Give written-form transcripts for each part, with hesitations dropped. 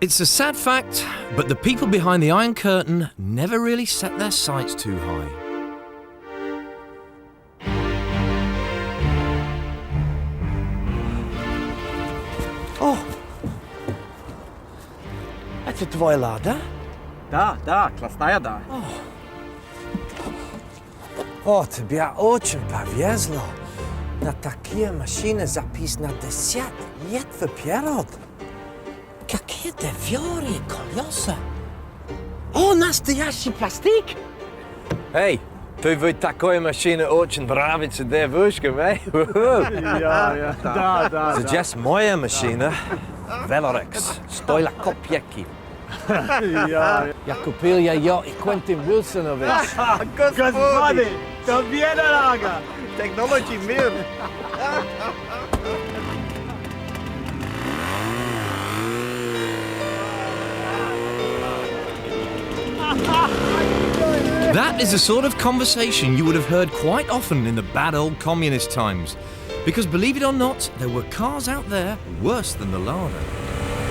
It's a sad fact, but the people behind the Iron Curtain never really set their sights too high. O! Это твой лада? Да, классная, да. О, тебе очень повезло. На такие машины записано 10 лет вперед. Какие двери, колеса. О, настоящий пластик! Эй, ты в такой машине очень нравится девушка, эй? Да. Сейчас моя машина, Velorex, стоила копейки. Я купил ее и Quentin Willsonovич. Господи, тебе дорога. Technology мир. That is the sort of conversation you would have heard quite often in the bad old communist times. Because believe it or not, there were cars out there worse than the Lada.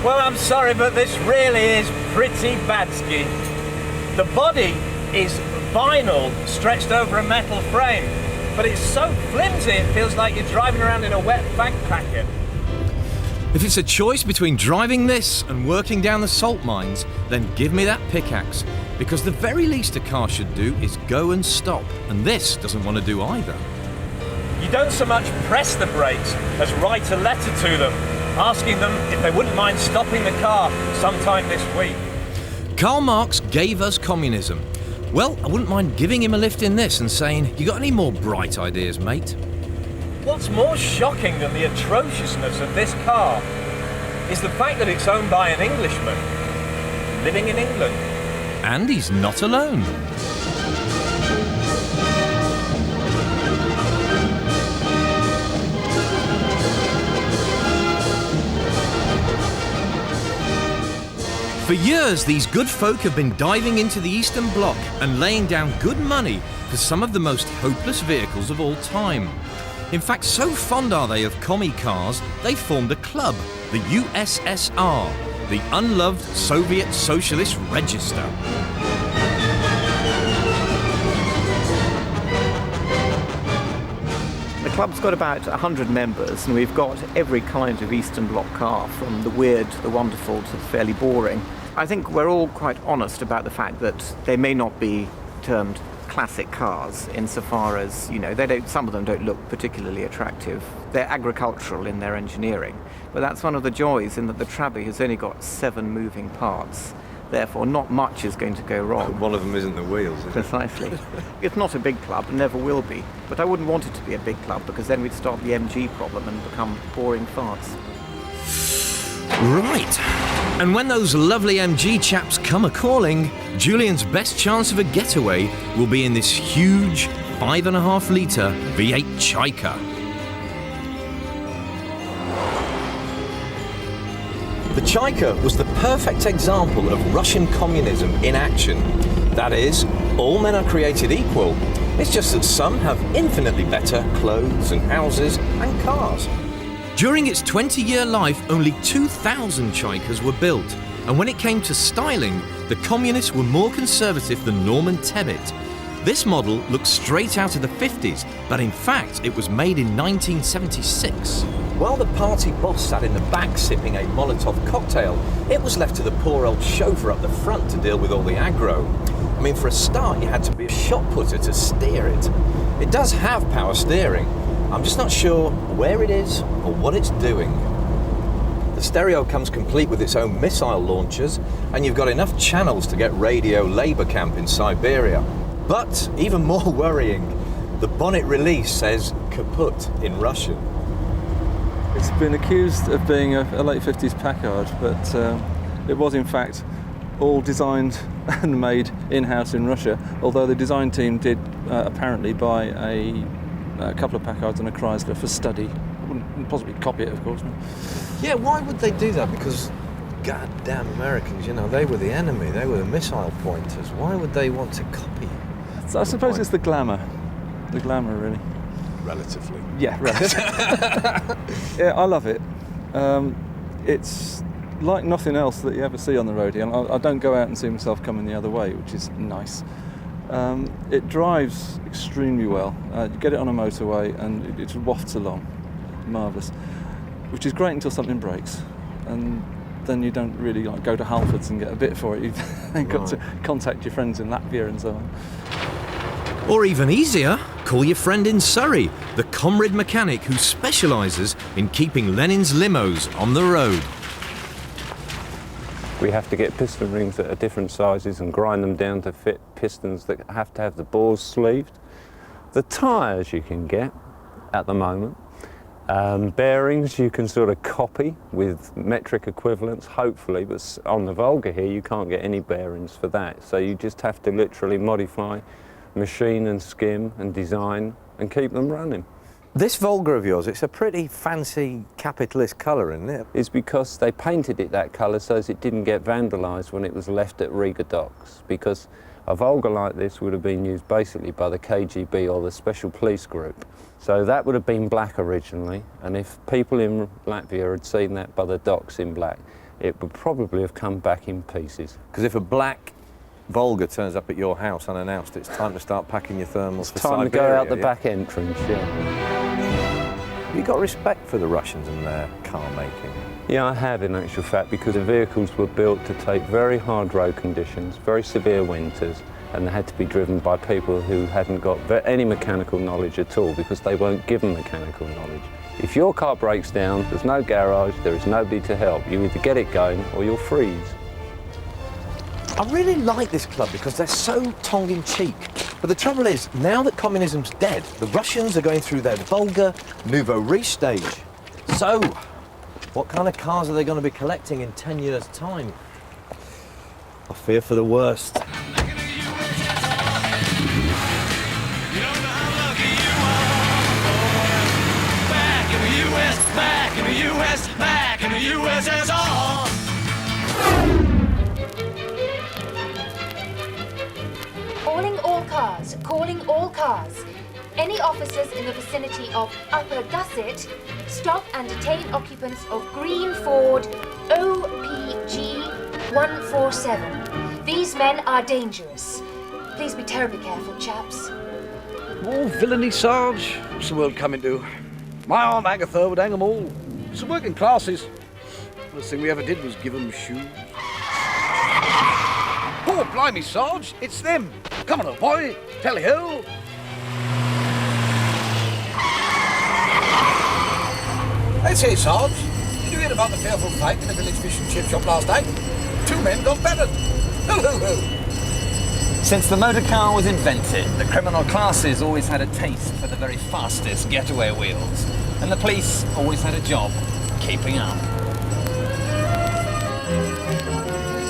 Well, I'm sorry, but this really is pretty badsky. The body is vinyl stretched over a metal frame, but it's so flimsy it feels like you're driving around in a wet fag packet. If it's a choice between driving this and working down the salt mines, then give me that pickaxe. Because the very least a car should do is go and stop, and this doesn't want to do either. You don't so much press the brakes as write a letter to them, asking them if they wouldn't mind stopping the car sometime this week. Karl Marx gave us communism. Well, I wouldn't mind giving him a lift in this and saying, you got any more bright ideas, mate? What's more shocking than the atrociousness of this car is the fact that it's owned by an Englishman living in England. And he's not alone. For years, these good folk have been diving into the Eastern Bloc and laying down good money for some of the most hopeless vehicles of all time. In fact, so fond are they of commie cars, they formed a club, the USSR, the Unloved Soviet Socialist Register. The club's got about 100 members, and we've got every kind of Eastern Bloc car, from the weird to the wonderful to the fairly boring. I think we're all quite honest about the fact that they may not be termed classic cars insofar as, some of them don't look particularly attractive. They're agricultural in their engineering. But that's one of the joys, in that the Trabi has only got 7 moving parts. Therefore, not much is going to go wrong. One of them isn't the wheels, is it? Precisely. It's not a big club and never will be. But I wouldn't want it to be a big club, because then we'd start the MG problem and become boring farts. Right. And when those lovely MG chaps come a-calling, Julian's best chance of a getaway will be in this huge 5.5 litre V8 Chaika. The Chaika was the perfect example of Russian communism in action. That is, all men are created equal. It's just that some have infinitely better clothes and houses and cars. During its 20-year life, only 2,000 Chaikas were built, and when it came to styling, the communists were more conservative than Norman Tebbit. This model looks straight out of the 50s, but in fact it was made in 1976. While the party boss sat in the back sipping a Molotov cocktail, it was left to the poor old chauffeur up the front to deal with all the aggro. I mean, for a start, you had to be a shot putter to steer it. It does have power steering. I'm just not sure where it is or what it's doing. The stereo comes complete with its own missile launchers, and you've got enough channels to get radio labor camp in Siberia. But even more worrying, the bonnet release says kaput in Russian. It's been accused of being a late 50s Packard, but it was in fact all designed and made in-house in Russia, although the design team did apparently buy a couple of Packards and a Chrysler for study. Wouldn't possibly copy it, of course. Yeah, why would they do that? Because goddamn Americans, they were the enemy, they were the missile pointers. Why would they want to copy? So I suppose it's the glamour. The glamour, really. Relatively. Yeah, right. Yeah, I love it. It's like nothing else that you ever see on the road here. I don't go out and see myself coming the other way, which is nice. It drives extremely well. You get it on a motorway and it wafts along. Marvellous. Which is great until something breaks. And then you don't really go to Halfords and get a bit for it. You've then got to contact your friends in Latvia and so on. Or even easier, call your friend in Surrey, the Comrade mechanic who specialises in keeping Lenin's limos on the road. We have to get piston rings that are different sizes and grind them down to fit pistons that have to have the bores sleeved. The tyres you can get at the moment. Bearings you can sort of copy with metric equivalents, hopefully, but on the Volga here you can't get any bearings for that. So you just have to literally modify, machine and skim and design and keep them running. This Volga of yours, it's a pretty fancy capitalist colour, isn't it? It's because they painted it that colour so as it didn't get vandalised when it was left at Riga docks, because a Volga like this would have been used basically by the KGB or the Special Police Group. So that would have been black originally, and if people in Latvia had seen that by the docks in black, it would probably have come back in pieces. Because if a black Volga turns up at your house unannounced, it's time to start packing your thermals for Time Siberia, to go out the yeah? back entrance, yeah. Have you got respect for the Russians and their car making? Yeah, I have in actual fact, because the vehicles were built to take very hard road conditions, very severe winters, and they had to be driven by people who hadn't got any mechanical knowledge at all, because they weren't given mechanical knowledge. If your car breaks down, there's no garage, there is nobody to help. You either get it going or you'll freeze. I really like this club because they're so tongue-in-cheek. But the trouble is, now that communism's dead, the Russians are going through their Volga Nouveau Riche stage. So, what kind of cars are they going to be collecting in 10 years' time? I fear for the worst. Back in the USSR. Calling all cars. Any officers in the vicinity of Upper Gusset, stop and detain occupants of green Ford OPG 147. These men are dangerous. Please be terribly careful, chaps. More villainy, Sarge. What's the world coming to? My Aunt Agatha would hang them all. It's the working classes. First thing we ever did was give them shoes. Oh, blimey, Sarge, it's them. Come on, old boy, tally-ho. I say, Sarge, did you hear about the fearful fight in the village fish and chip shop last night? 2 men got battered. Ho, ho, ho. Since the motor car was invented, the criminal classes always had a taste for the very fastest getaway wheels, and the police always had a job keeping up.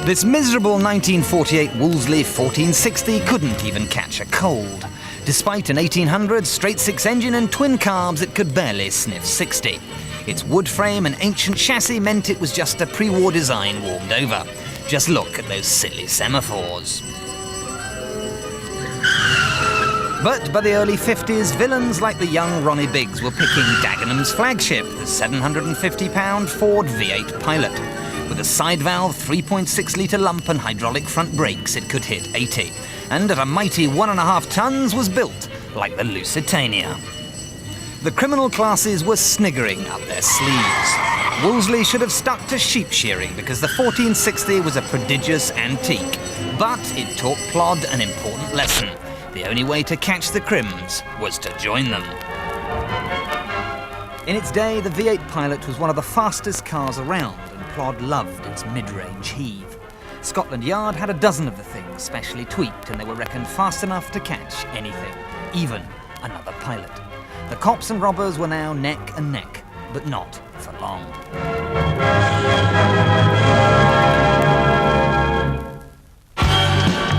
This miserable 1948 Wolseley 1460 couldn't even catch a cold. Despite an 1800 straight-six engine and twin carbs, it could barely sniff 60. Its wood frame and ancient chassis meant it was just a pre-war design warmed over. Just look at those silly semaphores. But by the early 50s, villains like the young Ronnie Biggs were picking Dagenham's flagship, the 750-pound Ford V8 Pilot. With a side-valve 3.6-litre lump and hydraulic front brakes, it could hit 80. And at a mighty 1.5 tons was built like the Lusitania. The criminal classes were sniggering up their sleeves. Wolseley should have stuck to sheep shearing because the 1460 was a prodigious antique. But it taught Plod an important lesson. The only way to catch the Crims was to join them. In its day, the V8 Pilot was one of the fastest cars around, and Plod loved its mid-range heave. Scotland Yard had a dozen of the things specially tweaked, and they were reckoned fast enough to catch anything, even another Pilot. The cops and robbers were now neck and neck, but not for long.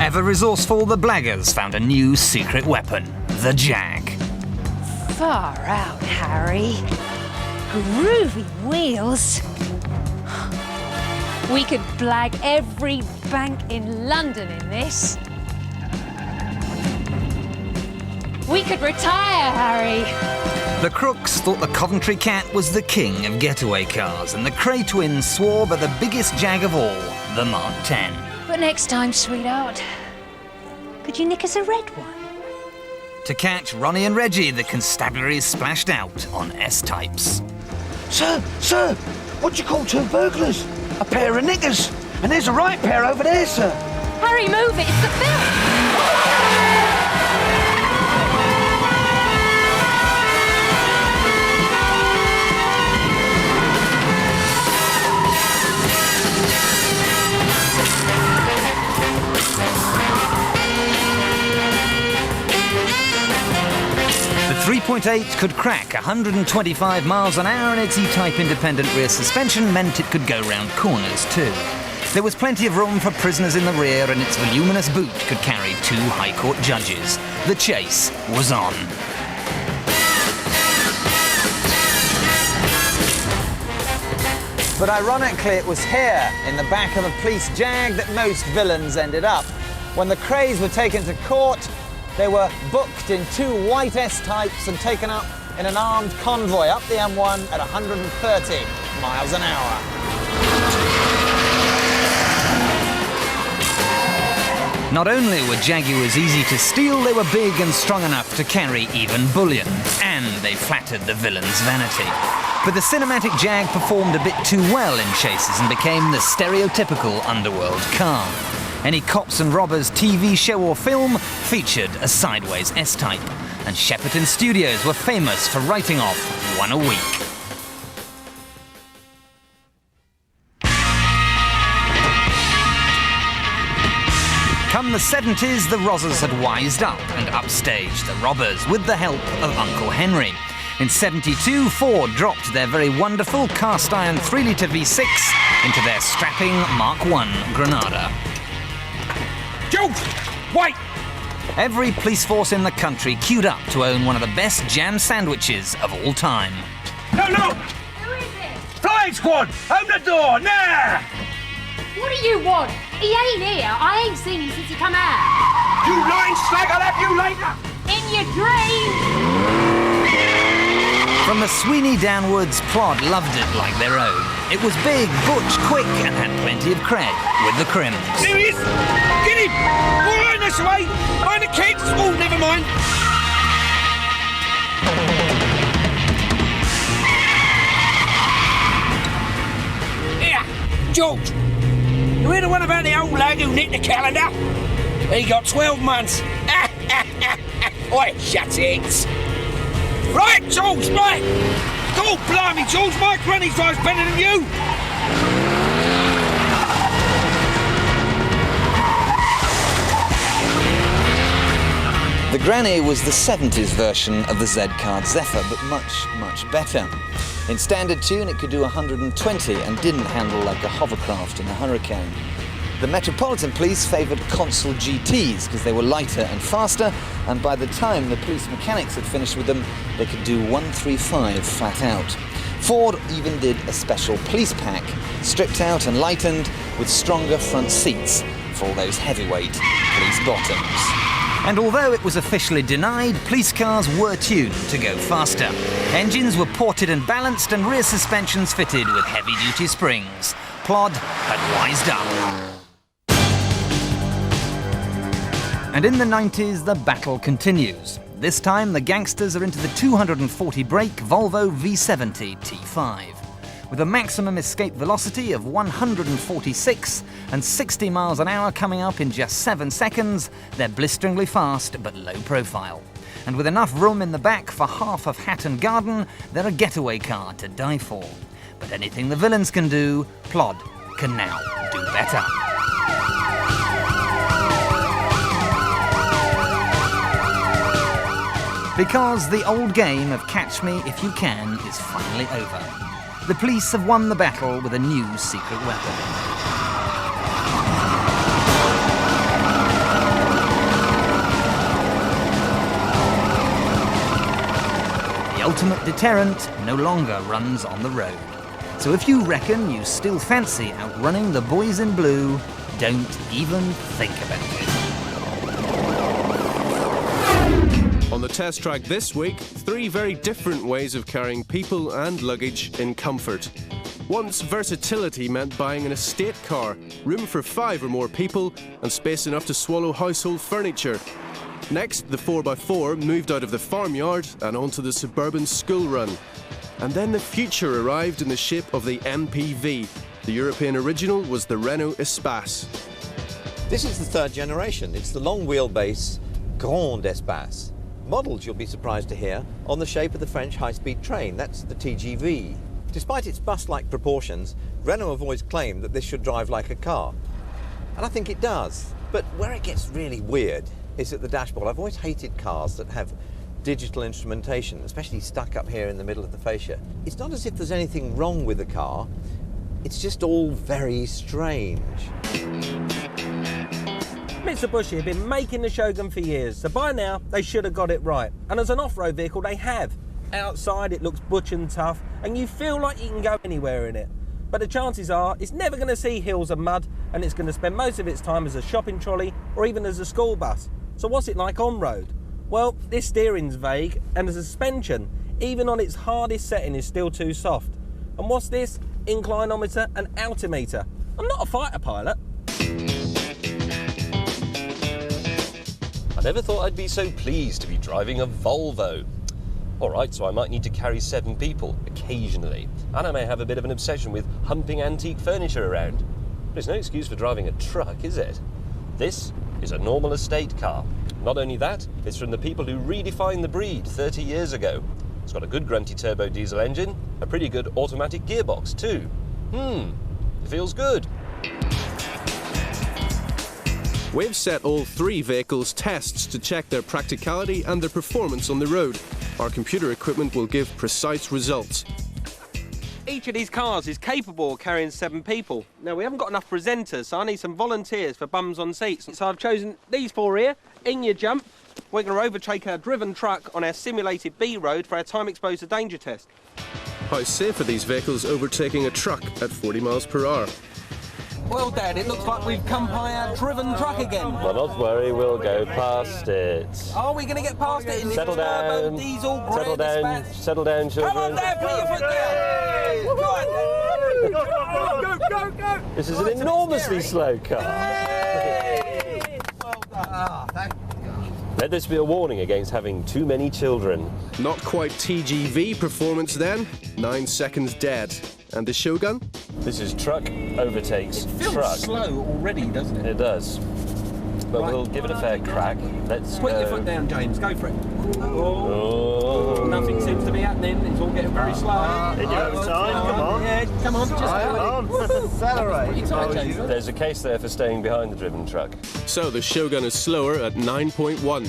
Ever resourceful, the Blaggers found a new secret weapon, the Jag. Far out, Harry. Groovy wheels. We could blag every bank in London in this. We could retire, Harry. The crooks thought the Coventry Cat was the king of getaway cars, and the Cray twins swore by the biggest jag of all, the Mark 10. But next time, sweetheart, could you nick us a red one? To catch Ronnie and Reggie, the constabulary splashed out on S-types. Sir, what do you call two burglars? A pair of niggers. And there's a right pair over there, sir. Hurry, move it, it's the film! The 3.8 could crack 125 miles an hour, and its E-type independent rear suspension meant it could go round corners too. There was plenty of room for prisoners in the rear, and its voluminous boot could carry 2 High Court judges. The chase was on. But ironically, it was here, in the back of a police jag, that most villains ended up. When the Crays were taken to court, they were booked in 2 white S-types and taken up in an armed convoy up the M1 at 130 miles an hour. Not only were Jaguars easy to steal, they were big and strong enough to carry even bullion, and they flattered the villain's vanity. But the cinematic Jag performed a bit too well in chases and became the stereotypical underworld car. Any Cops and Robbers TV show or film featured a sideways S-type, and Shepperton Studios were famous for writing off one a week. Come the 70s, the Rozzers had wised up and upstaged the Robbers with the help of Uncle Henry. In 72, Ford dropped their very wonderful cast-iron 3-litre V6 into their strapping Mark I Granada. George, wait! Every police force in the country queued up to own one of the best jam sandwiches of all time. No! Who is it? Flying squad, open the door, now! What do you want? He ain't here. I ain't seen him since he come out. You lying slag, I'll have you later! In your dream! From the Sweeney downwards, Plod loved it like their own. It was big, butch, quick, and had plenty of cred with the crims. There he is! Get him! All right, this way! Mind the kids! Oh, never mind! Here, George! You hear the one about the old lad who nicked the calendar? He got 12 months. Oi, shut it! Right, George, right! God blimey, George, my granny drives better than you! The Granny was the 70s version of the Z-Card Zephyr, but much better. In standard tune, it could do 120 and didn't handle like a hovercraft in a hurricane. The Metropolitan Police favoured Consul GTs because they were lighter and faster, and by the time the police mechanics had finished with them, they could do 135 flat out. Ford even did a special police pack, stripped out and lightened with stronger front seats for all those heavyweight police bottoms. And although it was officially denied, police cars were tuned to go faster. Engines were ported and balanced, and rear suspensions fitted with heavy-duty springs. Plod had wised up. And in the 90s, the battle continues. This time, the gangsters are into the 240-brake Volvo V70 T5. With a maximum escape velocity of 146 and 60 miles an hour coming up in just 7 seconds, they're blisteringly fast but low profile. And with enough room in the back for half of Hatton Garden, they're a getaway car to die for. But anything the villains can do, Plod can now do better. Because the old game of catch me if you can is finally over. The police have won the battle with a new secret weapon. The ultimate deterrent no longer runs on the road. So if you reckon you still fancy outrunning the boys in blue, don't even think about it. On the the test track this week, 3 very different ways of carrying people and luggage in comfort. Once versatility meant buying an estate car, room for 5 or more people and space enough to swallow household furniture. Next, the 4x4 moved out of the farmyard and onto the suburban school run. And then the future arrived in the shape of the MPV. The European original was the Renault Espace. This is the 3rd generation. It's the long wheelbase Grand Espace. Modelled, you'll be surprised to hear, on the shape of the French high-speed train. That's the TGV. Despite its bus-like proportions, Renault have always claimed that this should drive like a car. And I think it does. But where it gets really weird is at the dashboard. I've always hated cars that have digital instrumentation, especially stuck up here in the middle of the fascia. It's not as if there's anything wrong with the car. It's just all very strange. Mitsubishi have been making the Shogun for years, so by now they should have got it right. And as an off-road vehicle, they have. Outside it looks butch and tough, and you feel like you can go anywhere in it. But the chances are it's never going to see hills and mud, and it's going to spend most of its time as a shopping trolley or even as a school bus. So what's it like on-road? Well, this steering's vague, and the suspension, even on its hardest setting, is still too soft. And what's this? Inclinometer and altimeter. I'm not a fighter pilot. I never thought I'd be so pleased to be driving a Volvo. All right, so I might need to carry 7 people, occasionally. And I may have a bit of an obsession with humping antique furniture around. There's no excuse for driving a truck, is it? This is a normal estate car. Not only that, it's from the people who redefined the breed 30 years ago. It's got a good grunty turbo diesel engine, a pretty good automatic gearbox too. It feels good. We've set all 3 vehicles tests to check their practicality and their performance on the road. Our computer equipment will give precise results. Each of these cars is capable of carrying 7 people. Now, we haven't got enough presenters, so I need some volunteers for bums on seats. So I've chosen these 4 here. In you jump. We're going to overtake our driven truck on our simulated B road for our time exposed to danger test. How safe are these vehicles overtaking a truck at 40 miles per hour? Well, Dad, it looks like we've come by our driven truck again. Well, not worry, we'll go past it. Are we going to get past it in Settle this turbo down. diesel Settle down. dispatch? Settle down, children. Come on, Dad, put your foot down. Go on, Dad. Go, go, go. This is an enormously slow car. Well done. Let this be a warning against having too many children. Not quite TGV performance then. 9 seconds dead. And the Shogun? This is truck overtakes Feels truck. slow already, doesn't it? It does. But we'll give it a fair crack. Let's Put go. your foot down, James. Go for it. Oh. Nothing seems to be happening. It's all getting very slow. In your own time, come on. Yeah, come on. Just accelerate. There's a case there for staying behind the driven truck. So the Shogun is slower at 9.1.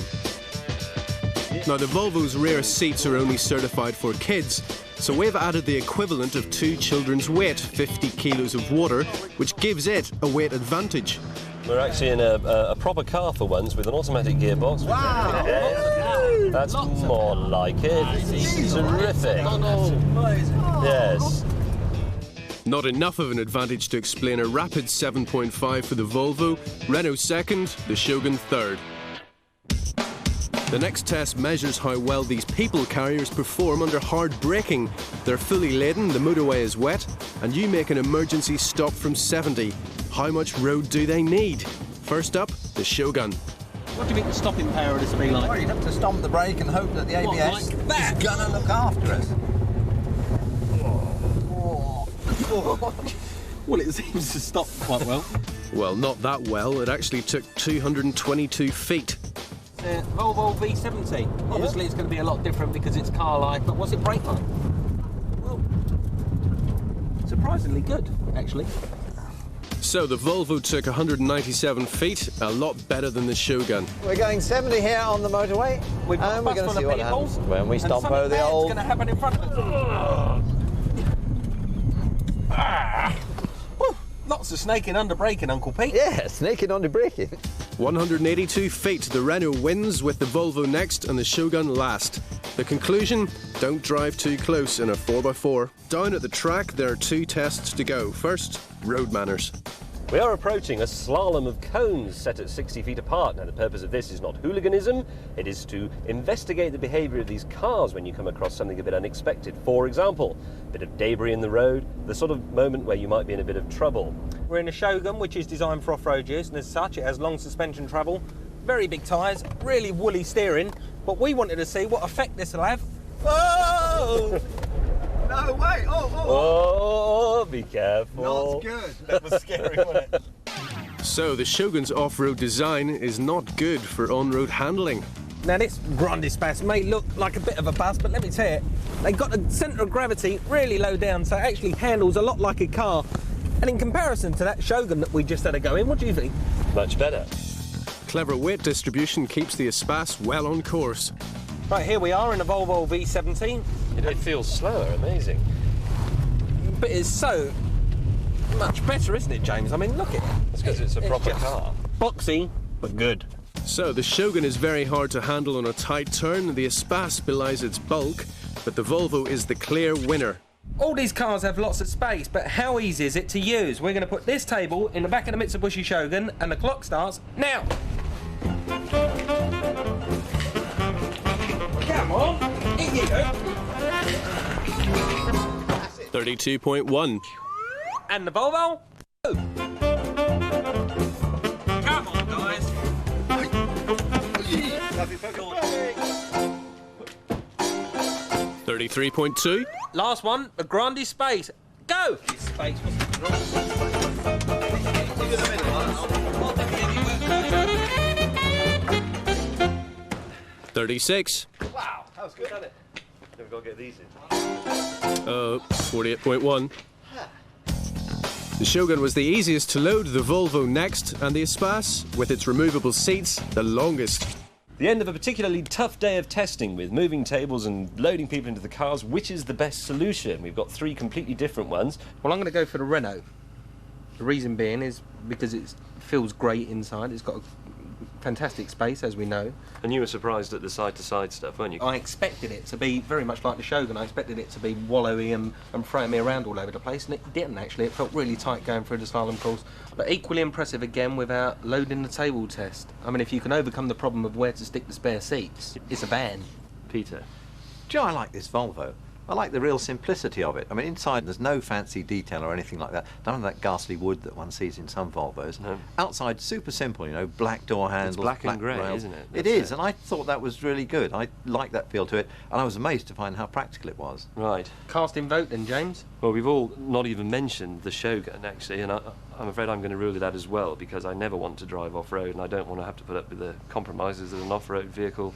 Now the Volvo's rear seats are only certified for kids, so we've added the equivalent of 2 children's weight, 50 kilos of water, which gives it a weight advantage. We're actually in a proper car for once with an automatic gearbox. Wow! Yeah. That's more like it. It's terrific. Yes. Not enough of an advantage to explain a rapid 7.5 for the Volvo, Renault second, the Shogun third. The next test measures how well these people carriers perform under hard braking. They're fully laden, the motorway is wet, and you make an emergency stop from 70. How much road do they need? First up, the Shogun. What do you think the stopping power of this will be like? Well, you'd have to stomp the brake and hope that the ABS like that? is gonna look after us. Well, it seems to stop quite well. Well, not that well. It actually took 222 feet. Volvo V70. Obviously, it's going to be a lot different because it's car-like, but what's it brake like? Well, surprisingly good, actually. So the Volvo took 197 feet, a lot better than the Shogun. We're going 70 here on the motorway, We've got and we're a bus going to full see of what people, happens when we and stop something over the bad's old... going to happen in front of us. Lots of snaking under braking, Uncle Pete. Yeah, snaking under braking. 182 feet, the Renault wins with the Volvo next and the Shogun last. The conclusion, don't drive too close in a 4x4. Down at the track, there are 2 tests to go. First, road manners. We are approaching a slalom of cones set at 60 feet apart. Now, the purpose of this is not hooliganism, it is to investigate the behaviour of these cars when you come across something a bit unexpected. For example, a bit of debris in the road, the sort of moment where you might be in a bit of trouble. We're in a Shogun, which is designed for off-road use, and as such, it has long suspension travel, very big tyres, really woolly steering, but we wanted to see what effect this will have. Oh! No, wait! Oh, be careful. Not good. That was scary, wasn't it? So the Shogun's off-road design is not good for on-road handling. Now this Grande Space may look like a bit of a bus, but let me tell you, they've got the centre of gravity really low down, so it actually handles a lot like a car. And in comparison to that Shogun that we just had a go in, what do you think? Much better. Clever weight distribution keeps the Espace well on course. Right, here we are in a Volvo V70. It feels slower, amazing. But it's so much better, isn't it, James? I mean, look at it. It's because it's a proper car. Boxy, but good. So the Shogun is very hard to handle on a tight turn. The Espace belies its bulk, but the Volvo is the clear winner. All these cars have lots of space, but how easy is it to use? We're going to put this table in the back of the Mitsubishi Shogun, and the clock starts now. Come on, in you go. 32.1. And the Volvo? Oh. Come on, guys. 33.2. Last one, a Grande Space. Go! This space wasn't wrong. 36. Wow, that was good, wasn't it? Never got to get these in. 48.1. The Shogun was the easiest to load, the Volvo next, and the Espace, with its removable seats, the longest. The end of a particularly tough day of testing with moving tables and loading people into the cars. Which is the best solution? We've got three completely different ones. Well, I'm going to go for the Renault. The reason being is because it feels great inside. It's got a fantastic space, as we know. And you were surprised at the side-to-side stuff, weren't you? I expected it to be very much like the Shogun. I expected it to be wallowy and throwing me around all over the place, and it didn't actually. It felt really tight going through the slalom course, but equally impressive again without loading the table test. I mean, if you can overcome the problem of where to stick the spare seats, it's a ban. Peter? Do you know, I like this Volvo. I like the real simplicity of it. I mean, inside there's no fancy detail or anything like that. None of that ghastly wood that one sees in some Volvos. No. Outside, super simple, you know, black door handles, It's black and grey, rails. isn't it? It is, and I thought that was really good. I like that feel to it, and I was amazed to find how practical it was. Right. Casting vote then, James? Well, we've all not even mentioned the Shogun, actually, and I'm afraid I'm going to rule it out as well, because I never want to drive off-road, and I don't want to have to put up with the compromises that an off-road vehicle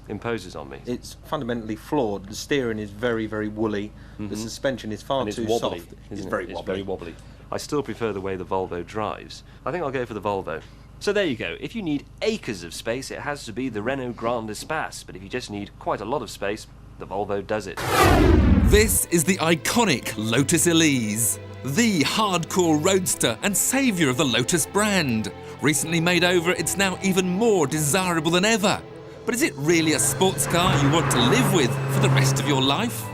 imposes on me. It's fundamentally flawed. The steering is very, very woolly. The suspension is far And it's too wobbly, soft. isn't It's it? very It's wobbly. very wobbly. I still prefer the way the Volvo drives. I think I'll go for the Volvo. So there you go. If you need acres of space, it has to be the Renault Grande Espace. But if you just need quite a lot of space, the Volvo does it. This is the iconic Lotus Elise, the hardcore roadster and saviour of the Lotus brand. Recently made over, it's now even more desirable than ever. But is it really a sports car you want to live with for the rest of your life?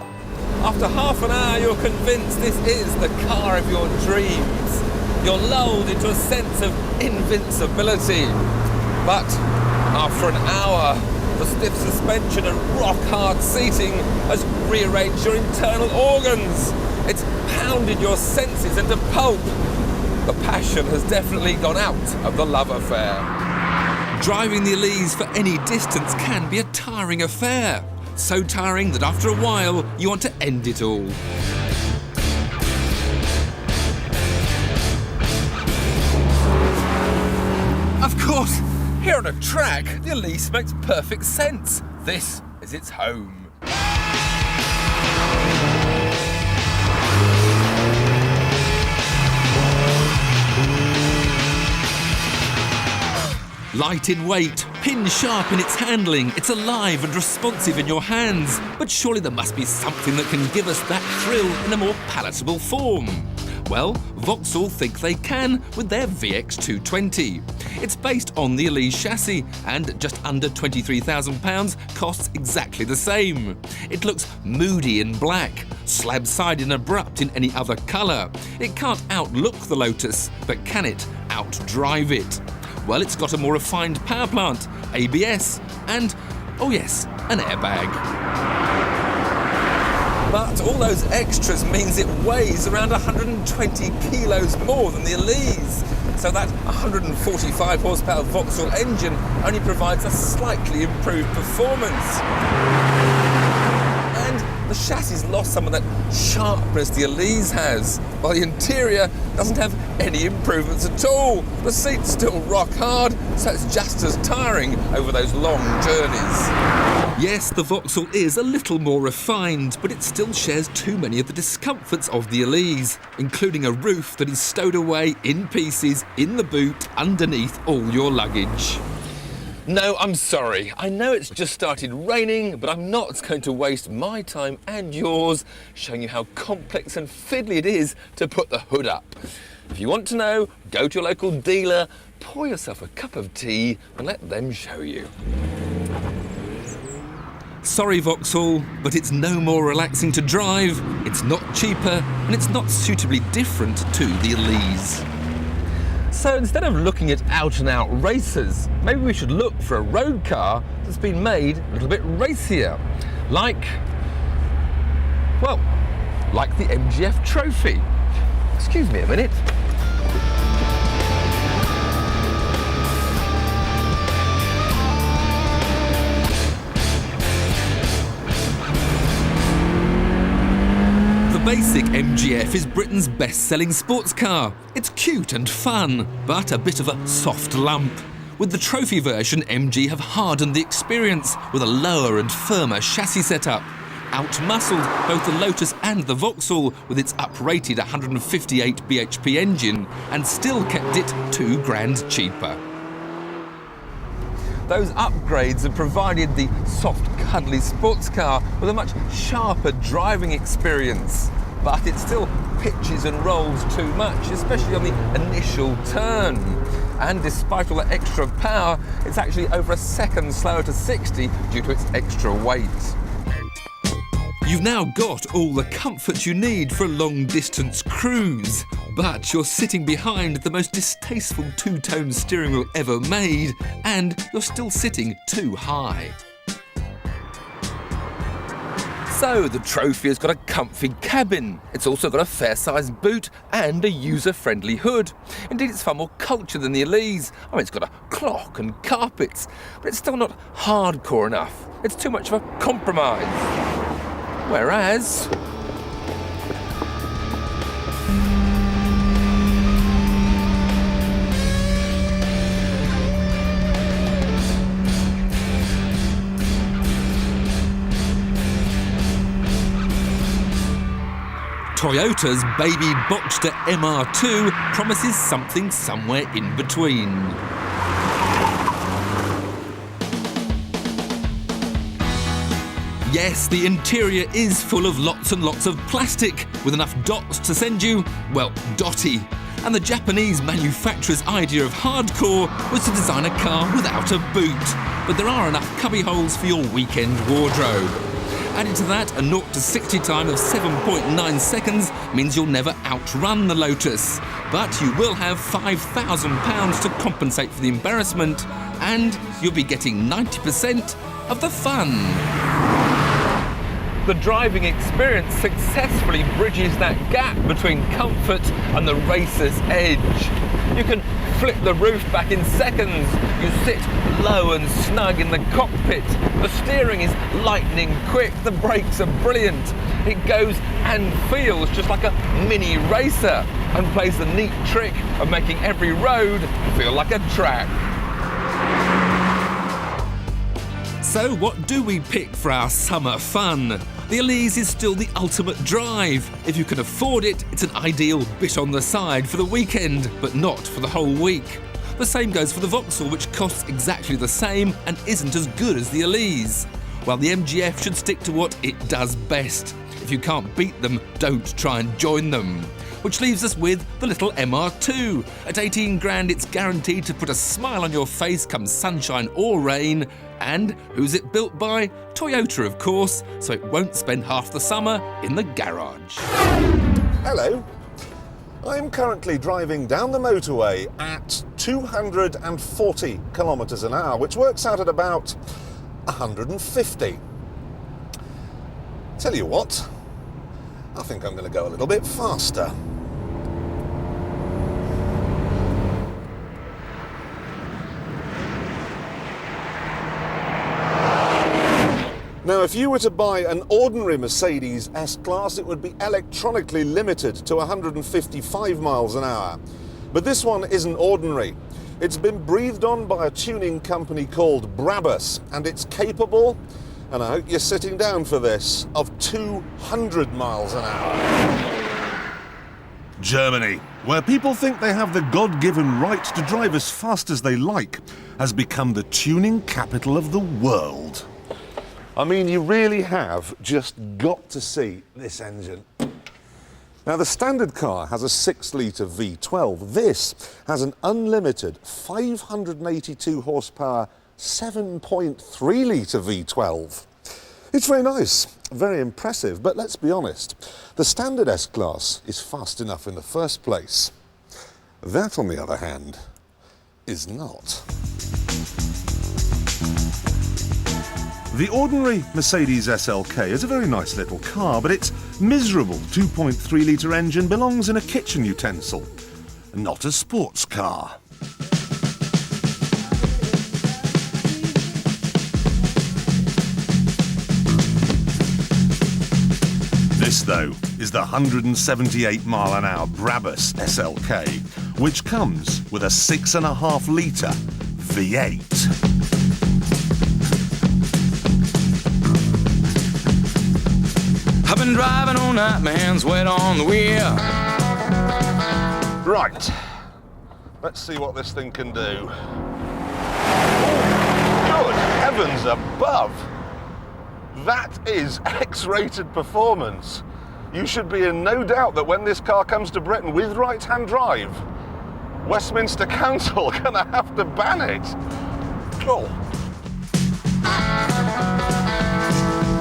After half an hour, you're convinced this is the car of your dreams. You're lulled into a sense of invincibility. But after an hour, the stiff suspension and rock-hard seating has rearranged your internal organs. It's pounded your senses into pulp. The passion has definitely gone out of the love affair. Driving the Elise for any distance can be a tiring affair. So tiring that after a while, you want to end it all. Of course, here on a track, the Elise makes perfect sense. This is its home. Light in weight, pin sharp in its handling, it's alive and responsive in your hands. But surely there must be something that can give us that thrill in a more palatable form. Well, Vauxhall think they can with their VX220. It's based on the Elise chassis and just under £23,000 costs exactly the same. It looks moody in black, slab-sided and abrupt in any other colour. It can't outlook the Lotus, but can it outdrive it? Well, it's got a more refined power plant, ABS, and, oh yes, an airbag. But all those extras means it weighs around 120 kilos more than the Elise. So that 145 horsepower Vauxhall engine only provides a slightly improved performance. And the chassis lost some of that sharpness the Elise has, while the interior doesn't have any improvements at all. The seat's still rock hard, so it's just as tiring over those long journeys. Yes, the Vauxhall is a little more refined, but it still shares too many of the discomforts of the Elise, including a roof that is stowed away in pieces in the boot underneath all your luggage. No, I'm sorry. I know it's just started raining, but I'm not going to waste my time and yours showing you how complex and fiddly it is to put the hood up. If you want to know, go to your local dealer, pour yourself a cup of tea and let them show you. Sorry, Vauxhall, but it's no more relaxing to drive, it's not cheaper, and it's not suitably different to the Elise. So instead of looking at out-and-out racers, maybe we should look for a road car that's been made a little bit racier. Like the MGF Trophy. Excuse me a minute. The basic MGF is Britain's best-selling sports car. It's cute and fun, but a bit of a soft lump. With the trophy version, MG have hardened the experience with a lower and firmer chassis setup. Outmuscled both the Lotus and the Vauxhall with its uprated 158 bhp engine, and still kept it £2,000 cheaper. Those upgrades have provided the soft, cuddly sports car with a much sharper driving experience. But it still pitches and rolls too much, especially on the initial turn. And despite all the extra power, it's actually over a second slower to 60 due to its extra weight. You've now got all the comfort you need for a long-distance cruise, but you're sitting behind the most distasteful two-tone steering wheel ever made, and you're still sitting too high. So the Trophy has got a comfy cabin. It's also got a fair-sized boot and a user-friendly hood. Indeed, it's far more cultured than the Elise. I mean, it's got a clock and carpets, but it's still not hardcore enough. It's too much of a compromise. Whereas Toyota's baby Boxster MR2 promises something somewhere in between. Yes, the interior is full of lots and lots of plastic, with enough dots to send you, well, dotty. And the Japanese manufacturer's idea of hardcore was to design a car without a boot. But there are enough cubby holes for your weekend wardrobe. Added to that, a 0 to 60 time of 7.9 seconds means you'll never outrun the Lotus. But you will have £5,000 to compensate for the embarrassment, and you'll be getting 90% of the fun. The driving experience successfully bridges that gap between comfort and the racer's edge. You can flip the roof back in seconds. You sit low and snug in the cockpit. The steering is lightning quick. The brakes are brilliant. It goes and feels just like a mini racer and plays the neat trick of making every road feel like a track. So what do we pick for our summer fun? The Elise is still the ultimate drive. If you can afford it, it's an ideal bit on the side for the weekend, but not for the whole week. The same goes for the Vauxhall, which costs exactly the same and isn't as good as the Elise. While the MGF should stick to what it does best. If you can't beat them, don't try and join them. which leaves us with the little MR2. At 18 grand, it's guaranteed to put a smile on your face come sunshine or rain. And who's it built by? Toyota, of course, so it won't spend half the summer in the garage. Hello. I'm currently driving down the motorway at 240 kilometres an hour, which works out at about 150. Tell you what, I think I'm going to go a little bit faster. Now, if you were to buy an ordinary Mercedes S-Class, it would be electronically limited to 155 miles an hour. But this one isn't ordinary. It's been breathed on by a tuning company called Brabus, and it's capable, and I hope you're sitting down for this, of 200 miles an hour. Germany, where people think they have the God-given right to drive as fast as they like, has become the tuning capital of the world. I mean, you really have just got to see this engine. Now, the standard car has a 6-litre V12. This has an unlimited 582 horsepower 7.3-litre V12. It's very nice, very impressive, but let's be honest, the standard S-Class is fast enough in the first place. That, on the other hand, is not. The ordinary Mercedes SLK is a very nice little car, but its miserable 2.3-litre engine belongs in a kitchen utensil, not a sports car. This, though, is the 178-mile-an-hour Brabus SLK, which comes with a 6.5-litre V8. I've been driving all night, my hands wet on the wheel. Right, let's see what this thing can do. Good heavens above! That is X-rated performance. You should be in no doubt that when this car comes to Britain with right-hand drive, Westminster Council are gonna have to ban it. Cool.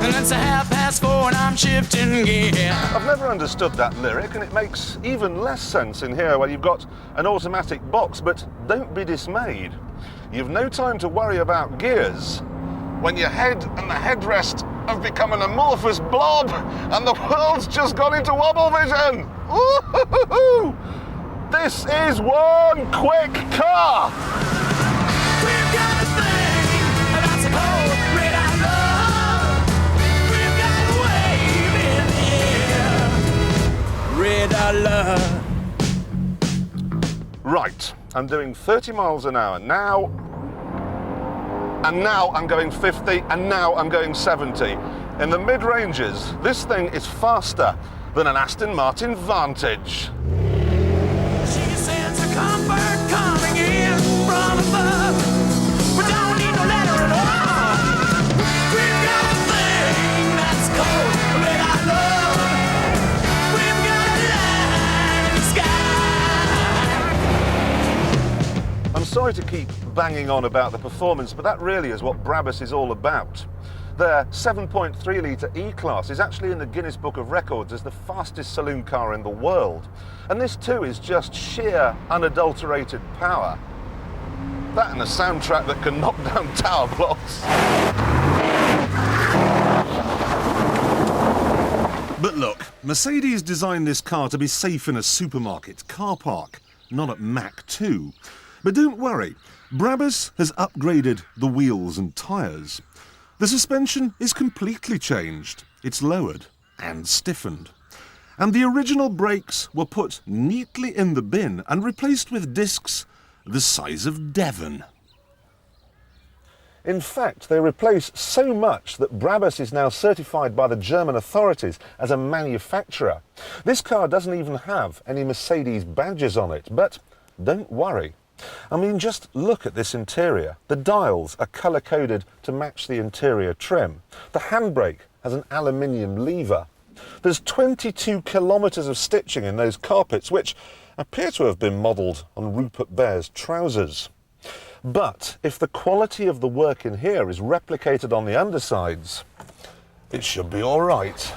And it's 4:30 and I'm shifting gear. I've never understood that lyric, and it makes even less sense in here where you've got an automatic box, but don't be dismayed. You've no time to worry about gears when your head and the headrest have become an amorphous blob and the world's just gone into wobble vision. Ooh-hoo-hoo-hoo. This is one quick car. We've got a thing that's called red eye love. We've got a wave in here. Red eye love. Right, I'm doing 30 miles an hour now, and now I'm going 50, and now I'm going 70. In the mid-ranges, this thing is faster than an Aston Martin Vantage. She sends a comfort coming in from above. We don't need no letter at all. We've got a thing that's called red eye love. We've got a line in the sky. I'm sorry to keep banging on about the performance, but that really is what Brabus is all about. Their 7.3-litre E-Class is actually in the Guinness Book of Records as the fastest saloon car in the world. And this too is just sheer, unadulterated power. That and a soundtrack that can knock down tower blocks. But look, Mercedes designed this car to be safe in a supermarket car park, not at Mach 2. But don't worry, Brabus has upgraded the wheels and tyres. The suspension is completely changed. It's lowered and stiffened. And the original brakes were put neatly in the bin and replaced with discs the size of Devon. In fact, they replace so much that Brabus is now certified by the German authorities as a manufacturer. This car doesn't even have any Mercedes badges on it, but don't worry. I mean, just look at this interior. The dials are colour-coded to match the interior trim. The handbrake has an aluminium lever. There's 22 kilometres of stitching in those carpets, which appear to have been modelled on Rupert Bear's trousers. But if the quality of the work in here is replicated on the undersides, it should be all right.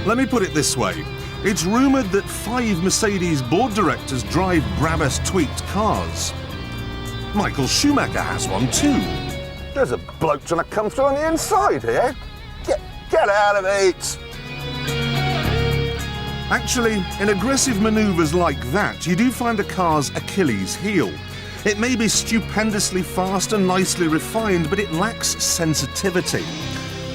Let me put it this way. It's rumoured that 5 Mercedes board directors drive Brabus tweaked cars. Michael Schumacher has one too. There's a bloke trying to come through on the inside here. Get out of it! Actually, in aggressive manoeuvres like that, you do find a car's Achilles heel. It may be stupendously fast and nicely refined, but it lacks sensitivity.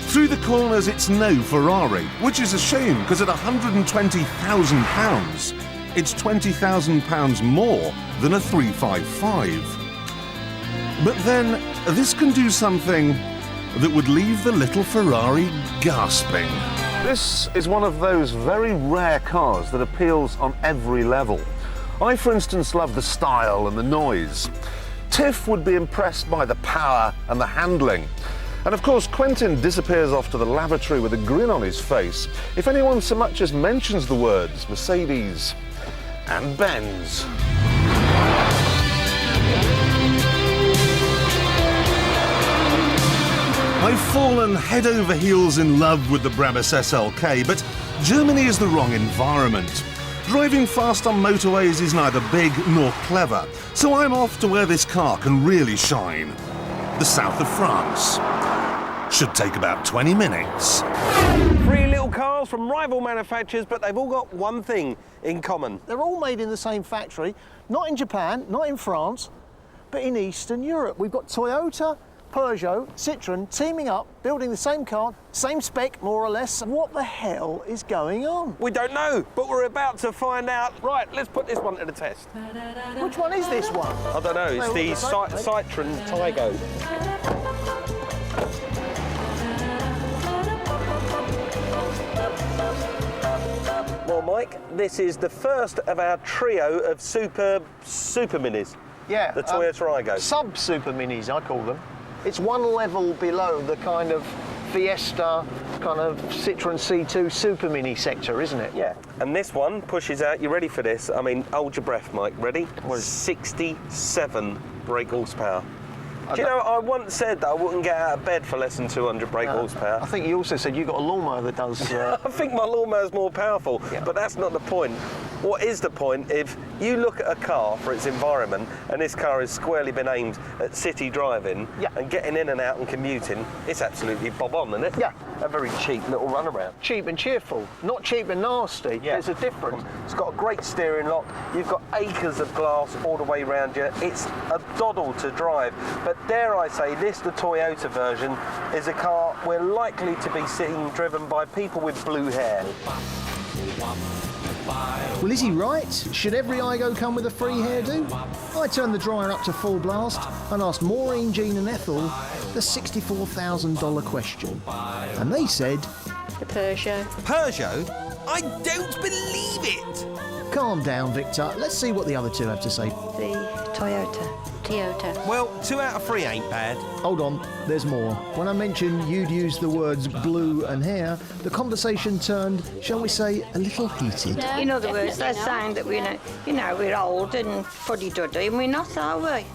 Through the corners, it's no Ferrari, which is a shame, because at £120,000, it's £20,000 more than a 355. But then, this can do something that would leave the little Ferrari gasping. This is one of those very rare cars that appeals on every level. I, for instance, love the style and the noise. Tiff would be impressed by the power and the handling. And of course, Quentin disappears off to the lavatory with a grin on his face if anyone so much as mentions the words Mercedes and Benz. I've fallen head over heels in love with the Brabus SLK, but Germany is the wrong environment. Driving fast on motorways is neither big nor clever, so I'm off to where this car can really shine. The south of France. Should take about 20 minutes. 3 little cars from rival manufacturers, but they've all got one thing in common. They're all made in the same factory, not in Japan, not in France, but in Eastern Europe. We've got Toyota, Peugeot, Citroën teaming up, building the same car, same spec, more or less. What the hell is going on? We don't know, but we're about to find out. Right, let's put this one to the test. Which one is this one? I don't know, it's the Citroën Tygo. Well, Mike, this is the first of our trio of super minis. Yeah. The Toyota Aygo. Sub-super minis, I call them. It's one level below the kind of Fiesta, kind of Citroën C2 super mini sector, isn't it? Yeah. And this one pushes out, you ready for this? I mean, hold your breath, Mike. Ready? 67 brake horsepower. Do you know, I once said that I wouldn't get out of bed for less than 200 brake horsepower. I think you also said you got a lawnmower that does... I think my lawnmower's more powerful, but that's not the point. What is the point if you look at a car for its environment, and this car has squarely been aimed at city driving and getting in and out and commuting, it's absolutely bob on, isn't it? Yeah. A very cheap little runaround. Cheap and cheerful, not cheap and nasty. Yeah. There's a difference. It's got a great steering lock, you've got acres of glass all the way around you. It's a doddle to drive, but dare I say, this, the Toyota version, is a car we're likely to be seeing driven by people with blue hair. Well, is he right? Should every Aygo come with a free hairdo? I turned the dryer up to full blast and asked Maureen, Jean and Ethel the $64,000 question. And they said... The Peugeot. Peugeot? I don't believe it! Calm down, Victor. Let's see what the other two have to say. The Toyota. Well, 2 out of 3 ain't bad. Hold on, there's more. When I mentioned you'd use the words blue and hair, the conversation turned, shall we say, a little heated. In other words, they're saying that we're old and fuddy-duddy, and we're not, are we?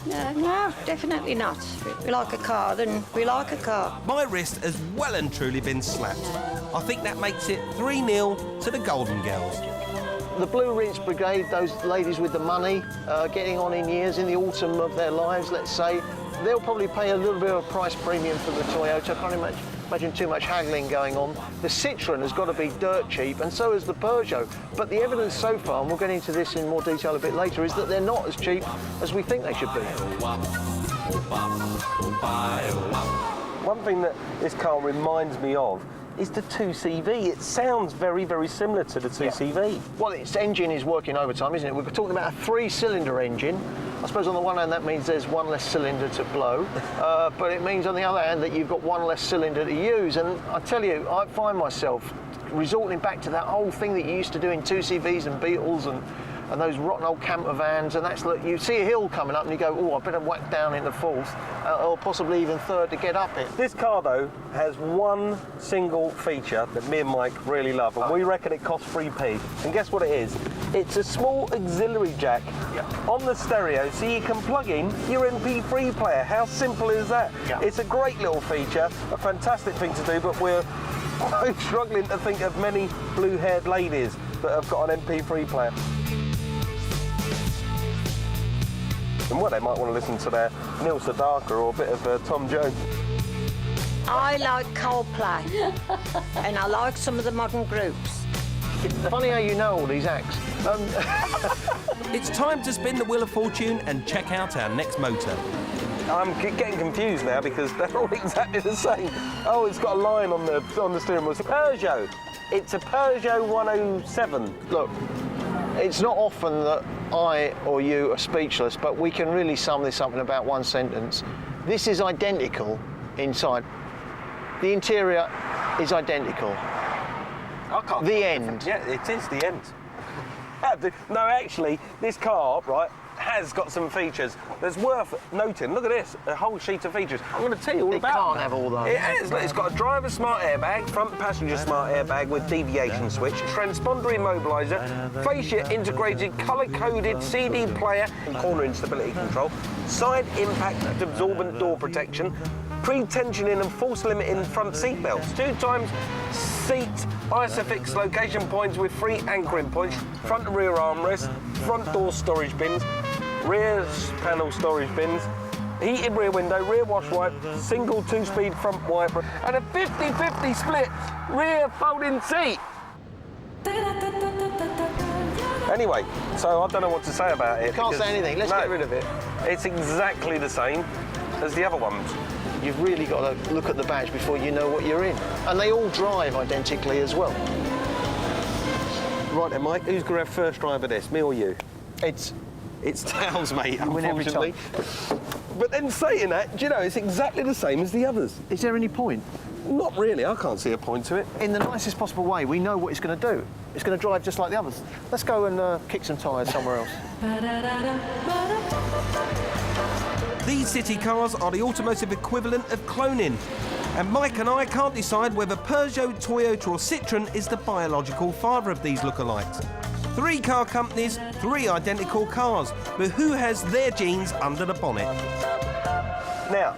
No, definitely not. We like a car, then we like a car. My wrist has well and truly been slapped. I think that makes it 3-0 to the Golden Girls. The Blue Rinse Brigade, those ladies with the money, getting on in years, in the autumn of their lives, let's say, they'll probably pay a little bit of a price premium for the Toyota. I can't imagine too much haggling going on. The Citroën has got to be dirt cheap, and so has the Peugeot. But the evidence so far, and we'll get into this in more detail a bit later, is that they're not as cheap as we think they should be. One thing that this car reminds me of is the 2CV. It sounds very, very similar to the 2CV. Yeah. Well, its engine is working overtime, isn't it? We're talking about a 3-cylinder engine. I suppose on the one hand that means there's one less cylinder to blow, but it means on the other hand that you've got one less cylinder to use. And I tell you, I find myself resorting back to that old thing that you used to do in 2CVs and Beetles and and those rotten old camper vans, and that's, look, you see a hill coming up and you go, oh, I better whack down into fourth, or possibly even third to get up it. This car, though, has one single feature that me and Mike really love, and we reckon it costs 3p. And guess what it is? It's a small auxiliary jack on the stereo, so you can plug in your MP3 player. How simple is that? It's a great little feature, a fantastic thing to do, but we're quite struggling to think of many blue-haired ladies that have got an MP3 player. And well, they might want to listen to their Neil Sedaka or a bit of Tom Jones. I like Coldplay, and I like some of the modern groups. It's funny how you know all these acts. It's time to spin the Wheel of Fortune and check out our next motor. I'm getting confused now because they're all exactly the same. Oh, it's got a line on the steering wheel. It's a Peugeot. It's a Peugeot 107. Look, it's not often that I or you are speechless, but we can really sum this up in about one sentence. This is identical inside. The interior is identical. I can't. The end. Yeah, it is the end. No, actually, this car, right, has got some features that's worth noting. Look at this, a whole sheet of features. I'm going to tell you all about it. It can't have all those. It has. Look, it's got a driver smart airbag, front passenger smart airbag with deviation switch, transponder immobiliser, fascia integrated colour-coded CD player, corner instability control, side impact absorbent door protection, pre-tensioning and force limiting front seat belts, 2 times seat isofix location points with 3 anchoring points, front and rear armrests, front door storage bins, rear panel storage bins, heated rear window, rear wash wipe, single 2-speed front wiper, and a 50-50 split rear folding seat. Anyway, so I don't know what to say about it. You can't say anything, let's get rid of it. It's exactly the same as the other ones. You've really got to look at the badge before you know what you're in. And they all drive identically as well. Right then, Mike, who's going to have first drive of this, me or you? It's Towns, mate, you win every unfortunately. time. But then saying that, do you know, it's exactly the same as the others. Is there any point? Not really, I can't see a point to it. In the nicest possible way, we know what it's going to do. It's going to drive just like the others. Let's go and kick some tyres somewhere else. These city cars are the automotive equivalent of cloning. And Mike and I can't decide whether Peugeot, Toyota or Citroën is the biological father of these lookalikes. 3 car companies, 3 identical cars, but who has their genes under the bonnet? Now,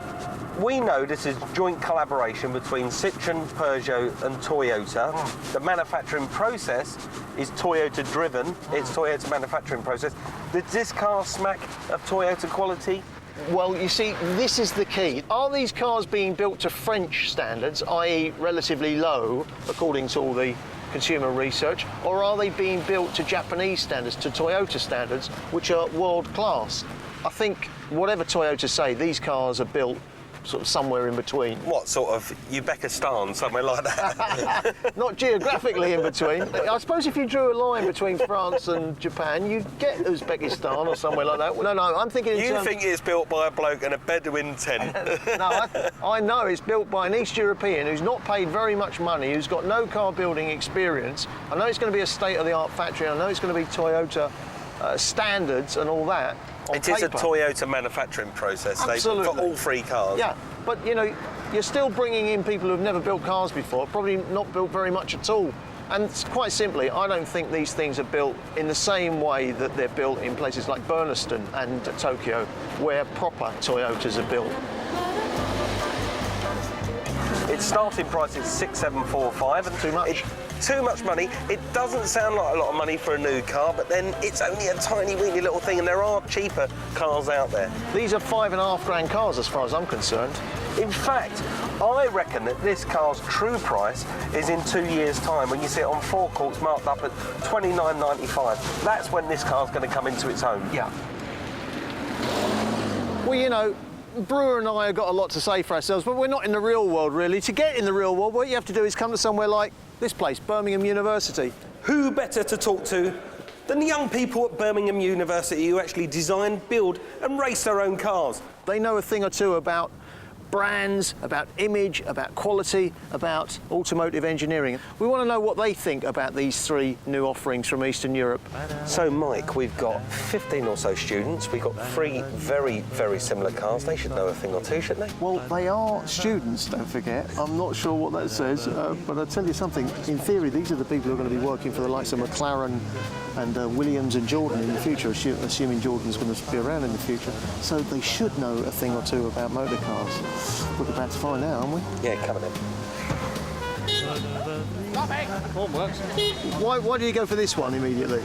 we know this is joint collaboration between Citroën, Peugeot and Toyota. The manufacturing process is Toyota driven. It's Toyota manufacturing process. Does this car smack of Toyota quality? Well, you see, this is the key. Are these cars being built to French standards, i.e. relatively low, according to all the consumer research, or are they being built to Japanese standards, to Toyota standards, which are world class? I think whatever Toyota say, these cars are built sort of somewhere in between. What, sort of Uzbekistan, somewhere like that? Not geographically in between. I suppose if you drew a line between France and Japan, you'd get Uzbekistan or somewhere like that. No, I'm thinking You think it's built by a bloke in a Bedouin tent? No, I know it's built by an East European who's not paid very much money, who's got no car building experience. I know it's going to be a state-of-the-art factory. I know it's going to be Toyota standards and all that. It is a Toyota manufacturing process. Absolutely. For all 3 cars. Yeah, but you know, you're still bringing in people who've never built cars before, probably not built very much at all. And quite simply, I don't think these things are built in the same way that they're built in places like Burnaston and Tokyo, where proper Toyotas are built. Its starting price is 6,745. And too much. Too much money. It doesn't sound like a lot of money for a new car, but then it's only a tiny, weeny little thing, and there are cheaper cars out there. These are $5.5 grand cars, as far as I'm concerned. In fact, I reckon that this car's true price is in 2 years' time, when you see it on forecourts marked up at $29.95. That's when this car's going to come into its own. Yeah. Well, you know, Brewer and I have got a lot to say for ourselves, but we're not in the real world, really. To get in the real world, what you have to do is come to somewhere like this place, Birmingham University. Who better to talk to than the young people at Birmingham University who actually design, build and race their own cars? They know a thing or two about brands, about image, about quality, about automotive engineering. We want to know what they think about these 3 new offerings from Eastern Europe. So, Mike, we've got 15 or so students. We've got 3 very, very similar cars. They should know a thing or two, shouldn't they? Well, they are students, don't forget. I'm not sure what that says, but I'll tell you something. In theory, these are the people who are going to be working for the likes of McLaren and Williams and Jordan in the future, assuming Jordan's going to be around in the future. So they should know a thing or two about motor cars. We're about to find out, aren't we? Yeah, coming in. What works? Why do you go for this one immediately?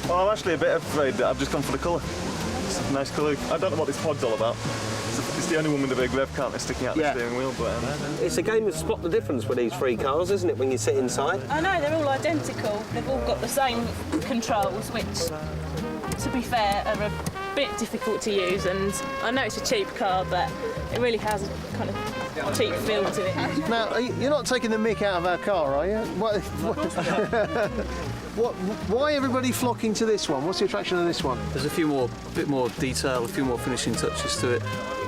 Well, I'm actually a bit afraid that I've just gone for the colour. It's a nice colour. I don't know what this pod's all about. It's the only one with a big rev counter sticking out the steering wheel, but... It's a game of spot the difference with these 3 cars, isn't it, when you sit inside? I know, they're all identical. They've all got the same controls, which, to be fair, are a bit difficult to use, and I know it's a cheap car, but it really has a kind of cheap feel to it. Now, you're not taking the mick out of our car, are you? Why everybody flocking to this one? What's the attraction of this one? There's a bit more detail, a few more finishing touches to it.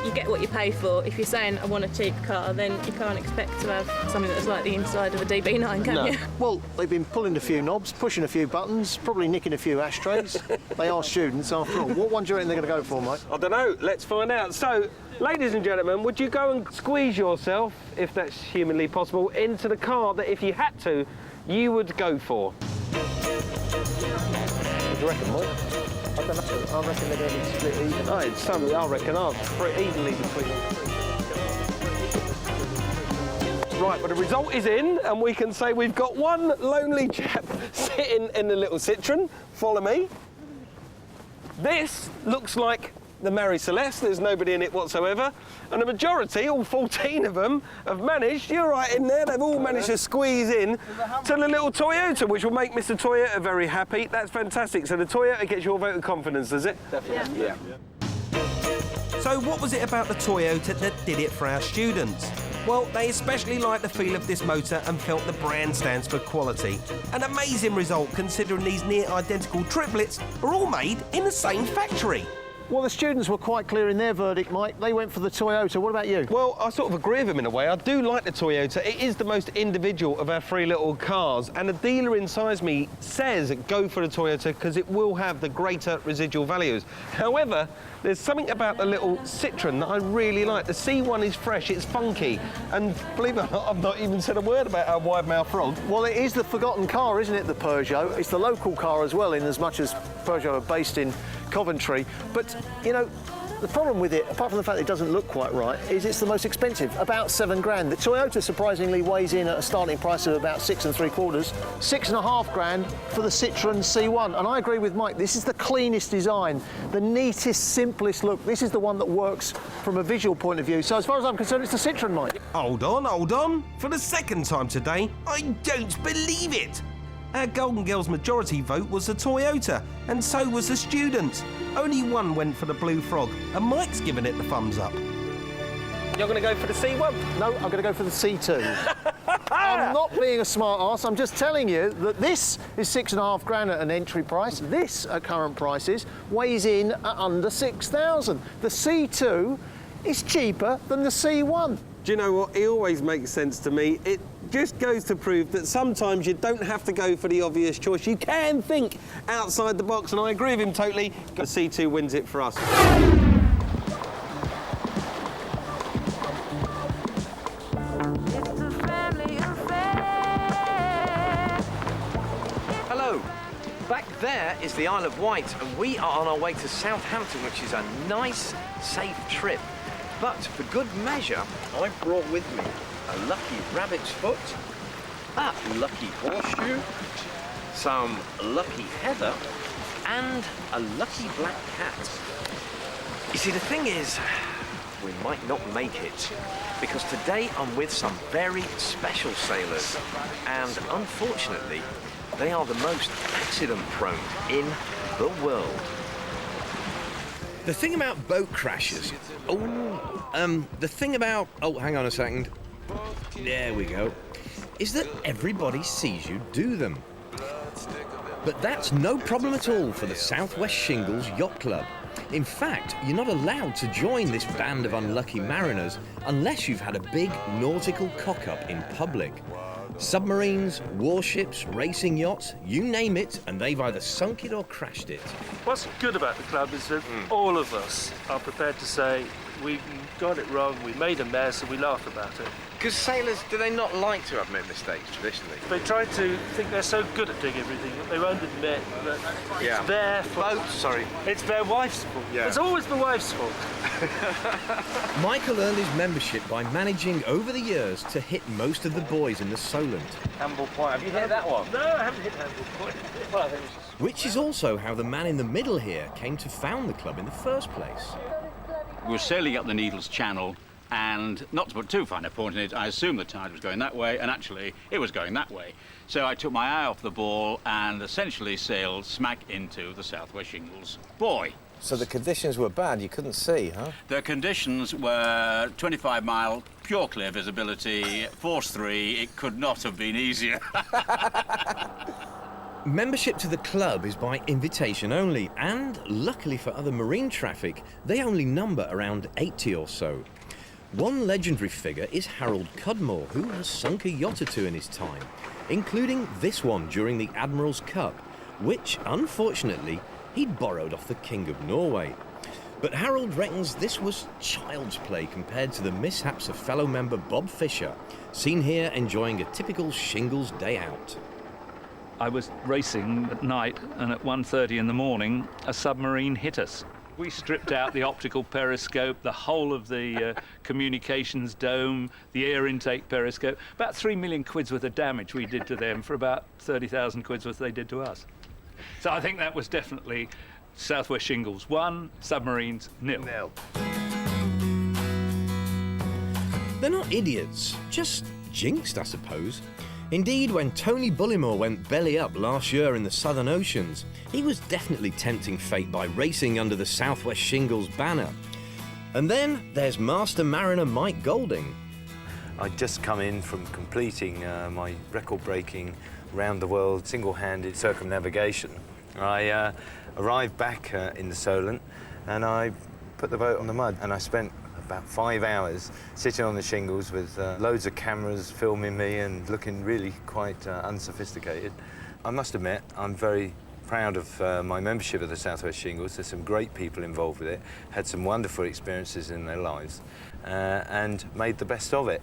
You get what you pay for. If you're saying I want a cheap car, then you can't expect to have something that's like the inside of a DB9, can you? Well, they've been pulling a few knobs, pushing a few buttons, probably nicking a few ashtrays. They are students after all. What one do you reckon they're going to go for, Mike? I don't know. Let's find out. So, ladies and gentlemen, would you go and squeeze yourself, if that's humanly possible, into the car that if you had to, you would go for? What do you reckon, Mike? I don't know. I reckon they're going to be split even. Oh, it's something I reckon I'll split evenly between them. Right, but the result is in, and we can say we've got one lonely chap sitting in the little Citroen. Follow me. This looks like the Mary Celeste. There's nobody in it whatsoever. And the majority, all 14 of them, have managed, you're right in there, they've all managed to squeeze in to the little Toyota, which will make Mr. Toyota very happy. That's fantastic. So the Toyota gets your vote of confidence, does it? Definitely. Yeah. So what was it about the Toyota that did it for our students? Well, they especially liked the feel of this motor and felt the brand stands for quality. An amazing result considering these near identical triplets are all made in the same factory. Well, the students were quite clear in their verdict, Mike. They went for the Toyota. What about you? Well, I sort of agree with them in a way. I do like the Toyota. It is the most individual of our 3 little cars, and the dealer inside me says go for the Toyota because it will have the greater residual values. However, there's something about the little Citroen that I really like. The C1 is fresh, it's funky, and believe it or not, I've not even said a word about our wide-mouth frog. Well, it is the forgotten car, isn't it, the Peugeot? It's the local car as well, in as much as Peugeot are based in Coventry. But, you know, the problem with it, apart from the fact it doesn't look quite right, is it's the most expensive, about £7,000. The Toyota surprisingly weighs in at a starting price of about 6 3/4, £6,500 for the Citroen C1. And I agree with Mike, this is the cleanest design, the neatest, simplest look. This is the one that works from a visual point of view. So as far as I'm concerned, it's the Citroen, Mike. Hold on. For the second time today, I don't believe it. Our Golden Girls' majority vote was the Toyota, and so was the students. Only one went for the Blue Frog, and Mike's given it the thumbs up. You're going to go for the C1? No, I'm going to go for the C2. I'm not being a smart arse. I'm just telling you that this is £6,500 at an entry price. This, at current prices, weighs in at under 6,000. The C2 is cheaper than the C1. Do you know what? It always makes sense to me. It just goes to prove that sometimes you don't have to go for the obvious choice. You can think outside the box, and I agree with him totally. The C2 wins it for us. Hello. Back there is the Isle of Wight, and we are on our way to Southampton, which is a nice, safe trip. But for good measure, I brought with me a lucky rabbit's foot, a lucky horseshoe, some lucky heather, and a lucky black cat. You see, the thing is, we might not make it, because today I'm with some very special sailors, and unfortunately, they are the most accident-prone in the world. The thing about boat crashes... the thing about... Oh, hang on a second. There we go. Is that everybody sees you do them. But that's no problem at all for the Southwest Shingles Yacht Club. In fact, you're not allowed to join this band of unlucky mariners unless you've had a big nautical cock-up in public. Submarines, warships, racing yachts, you name it, and they've either sunk it or crashed it. What's good about the club is that all of us are prepared to say we got it wrong, we made a mess, and we laugh about it. Because sailors, do they not like to admit mistakes traditionally? They try to think they're so good at doing everything that they won't admit that it's their fault. It's their wife's fault. Yeah. It's always the wife's fault. Michael earned his membership by managing over the years to hit most of the boys in the Solent. Hamble Point, have you hit that one? No, I haven't hit Hamble Point. Well, I think it's just... Which is also how the man in the middle here came to found the club in the first place. We were sailing up the Needles Channel, and not to put too fine a point in it, I assumed the tide was going that way, and actually it was going that way. So I took my eye off the ball and essentially sailed smack into the Southwest Shingles buoy. So the conditions were bad, you couldn't see, huh? The conditions were 25-mile, pure clear visibility, force 3, it could not have been easier. Membership to the club is by invitation only, and luckily for other marine traffic, they only number around 80 or so. One legendary figure is Harold Cudmore, who has sunk a yacht or two in his time, including this one during the Admiral's Cup, which, unfortunately, he'd borrowed off the King of Norway. But Harold reckons this was child's play compared to the mishaps of fellow member Bob Fisher, seen here enjoying a typical Shingles day out. I was racing at night, and at 1:30 in the morning, a submarine hit us. We stripped out the optical periscope, the whole of the communications dome, the air intake periscope. About 3 million quid's worth of damage we did to them for about 30,000 quid's worth they did to us. So I think that was definitely Southwest Shingles 1, submarines 0. They're not idiots, just jinxed, I suppose. Indeed, when Tony Bullimore went belly up last year in the Southern Oceans, he was definitely tempting fate by racing under the Southwest Shingles banner. And then there's Master Mariner Mike Golding. I'd just come in from completing my record-breaking round-the-world single-handed circumnavigation. I arrived back in the Solent and I put the boat on the mud, and I spent about 5 hours sitting on the shingles with loads of cameras filming me and looking really quite unsophisticated. I must admit, I'm very proud of my membership of the Southwest Shingles. There's some great people involved with it, had some wonderful experiences in their lives, and made the best of it.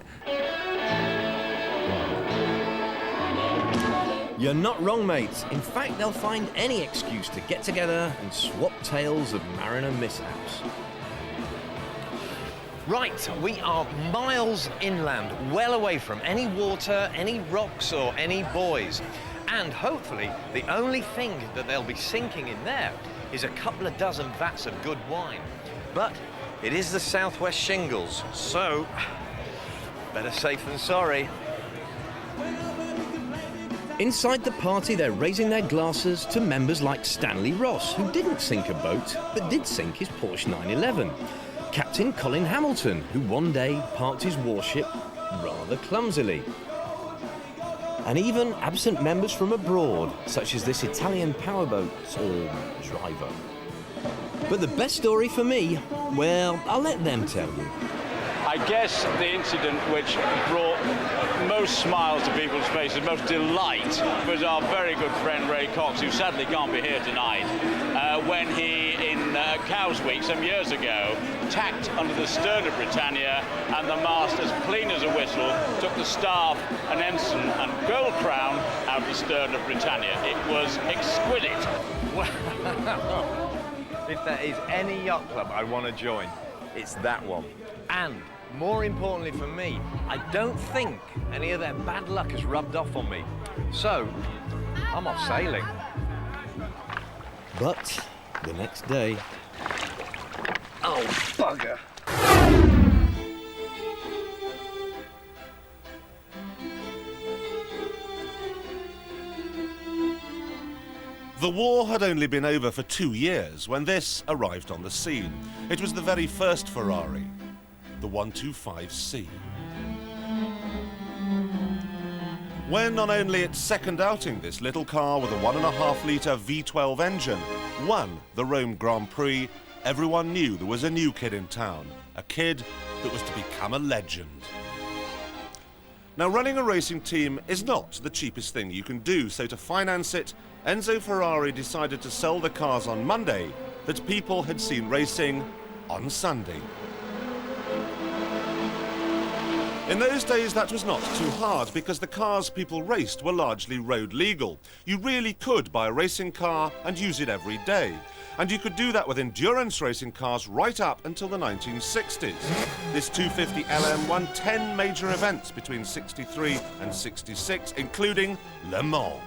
You're not wrong, mates. In fact, they'll find any excuse to get together and swap tales of mariner mishaps. Right, we are miles inland, well away from any water, any rocks or any buoys. And hopefully, the only thing that they'll be sinking in there is a couple of dozen vats of good wine. But it is the Southwest Shingles, so better safe than sorry. Inside the party, they're raising their glasses to members like Stanley Ross, who didn't sink a boat, but did sink his Porsche 911. Captain Colin Hamilton, who one day parked his warship rather clumsily. And even absent members from abroad, such as this Italian powerboat's driver. But the best story for me, well, I'll let them tell you. I guess the incident which brought most smiles to people's faces, most delight, was our very good friend Ray Cox, who sadly can't be here tonight, when he, in Cowes Week some years ago, tacked under the stern of Britannia, and the mast, as clean as a whistle, took the staff, an ensign and gold crown out of the stern of Britannia. It was exquisite. Wow. If there is any yacht club I want to join, it's that one. And more importantly for me, I don't think any of their bad luck has rubbed off on me. So, I'm off sailing. But the next day... Oh, bugger. The war had only been over for 2 years when this arrived on the scene. It was the very first Ferrari, the 125C. When on only its second outing, this little car with a 1.5-litre V12 engine won the Rome Grand Prix everyone knew there was a new kid in town, a kid that was to become a legend. Now, running a racing team is not the cheapest thing you can do, so to finance it, Enzo Ferrari decided to sell the cars on Monday that people had seen racing on Sunday. In those days, that was not too hard because the cars people raced were largely road legal. You really could buy a racing car and use it every day. And you could do that with endurance racing cars right up until the 1960s. This 250 LM won 10 major events between 63 and 66, including Le Mans.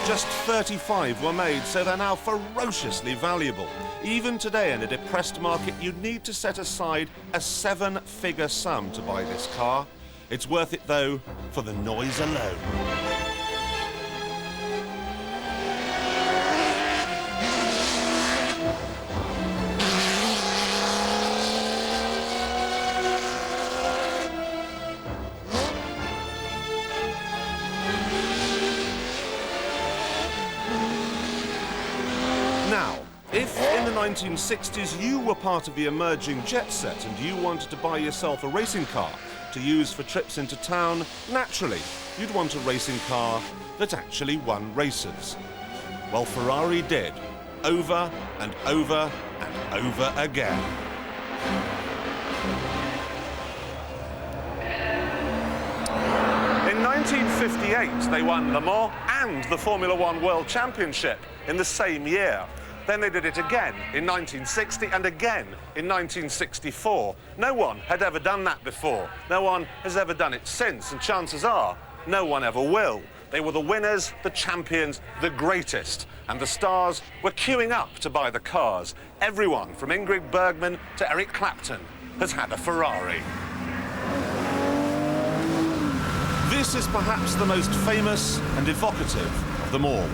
Just 35 were made, so they're now ferociously valuable. Even today, in a depressed market, you'd need to set aside a 7-figure sum to buy this car. It's worth it, though, for the noise alone. Now, if in the 1960s you were part of the emerging jet set and you wanted to buy yourself a racing car to use for trips into town, naturally, you'd want a racing car that actually won races. Well, Ferrari did, over and over and over again. In 1958, they won Le Mans and the Formula One World Championship in the same year. Then they did it again in 1960 and again in 1964. No one had ever done that before. No one has ever done it since, and chances are no one ever will. They were the winners, the champions, the greatest, and the stars were queuing up to buy the cars. Everyone from Ingrid Bergman to Eric Clapton has had a Ferrari. This is perhaps the most famous and evocative of them all.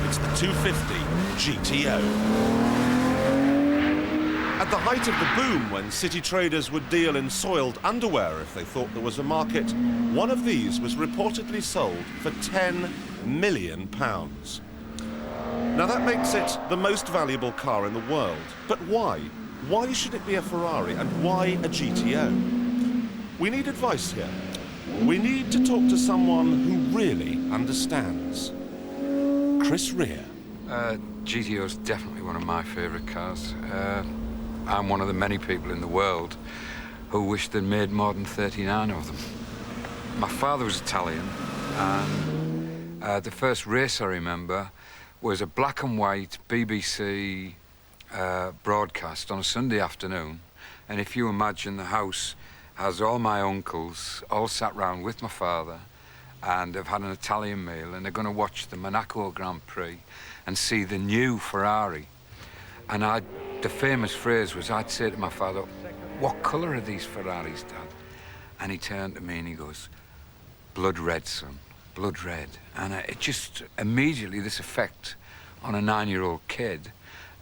It's the 250 GTO. At the height of the boom, when city traders would deal in soiled underwear if they thought there was a market, one of these was reportedly sold for £10 million. Now that makes it the most valuable car in the world. But why? Why should it be a Ferrari, and why a GTO? We need advice here. We need to talk to someone who really understands. Chris Rea. GTO is definitely one of my favourite cars. I'm one of the many people in the world who wish they'd made more than 39 of them. My father was Italian, and the first race I remember was a black and white BBC broadcast on a Sunday afternoon. And if you imagine the house has all my uncles all sat round with my father and have had an Italian meal, and they're going to watch the Monaco Grand Prix and see the new Ferrari. And the famous phrase was, I'd say to my father, "What colour are these Ferraris, Dad?" And he turned to me and he goes, "Blood red, son, blood red." And it just immediately, this effect on a 9-year-old kid.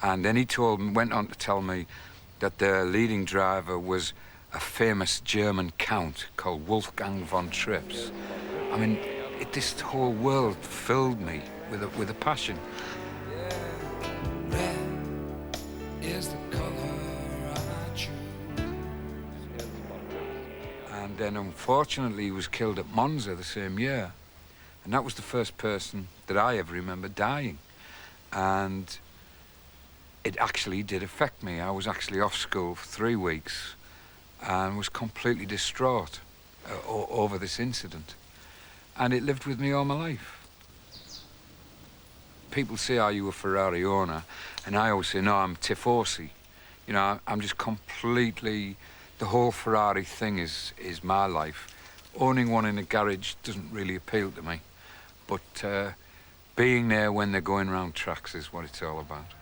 And then he went on to tell me that the leading driver was a famous German count called Wolfgang von Trips. I mean, this whole world filled me with a passion. Red is the color I choose. And then, unfortunately, he was killed at Monza the same year. And that was the first person that I ever remember dying. And it actually did affect me. I was actually off school for 3 weeks and was completely distraught over this incident. And it lived with me all my life. People say, "Are you a Ferrari owner?" And I always say, "No, I'm tifosi." You know, I'm just completely, the whole Ferrari thing is my life. Owning one in a garage doesn't really appeal to me. But being there when they're going around tracks is what it's all about.